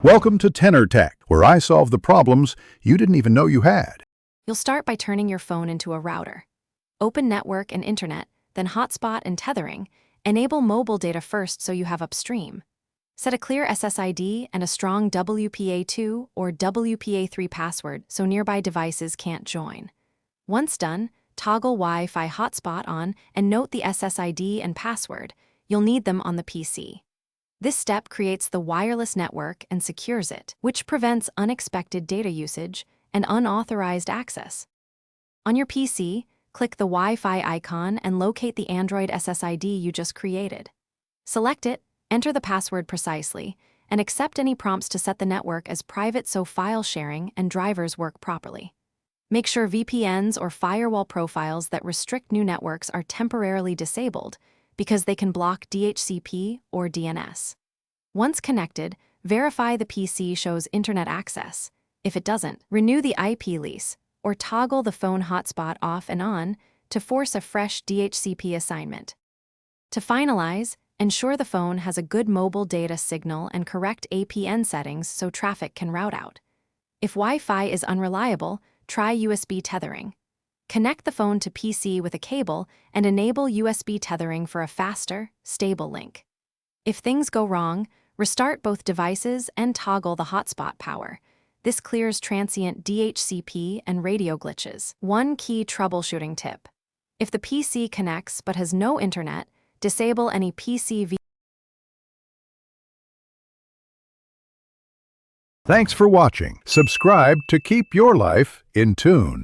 Welcome to Tenor Tech, where I solve the problems you didn't even know you had. You'll start by turning your phone into a router. Open Network and Internet, then Hotspot and Tethering. Enable mobile data first so you have upstream. Set a clear SSID and a strong WPA2 or WPA3 password so nearby devices can't join. Once done, toggle Wi-Fi hotspot on and note the SSID and password. You'll need them on the PC. This step creates the wireless network and secures it, which prevents unexpected data usage and unauthorized access. On your PC, click the Wi-Fi icon and locate the Android SSID you just created. Select it, enter the password precisely, and accept any prompts to set the network as private so file sharing and drivers work properly. Make sure VPNs or firewall profiles that restrict new networks are temporarily disabled because they can block DHCP or DNS. Once connected, verify the PC shows internet access. If it doesn't, renew the IP lease or toggle the phone hotspot off and on to force a fresh DHCP assignment. To finalize, ensure the phone has a good mobile data signal and correct APN settings so traffic can route out. If Wi-Fi is unreliable, try USB tethering. Connect the phone to PC with a cable and enable USB tethering for a faster, stable link. If things go wrong, restart both devices and toggle the hotspot power. This clears transient DHCP and radio glitches. One key troubleshooting tip. If the PC connects but has no internet, disable any PC. Thanks for watching. Subscribe to keep your life in tune.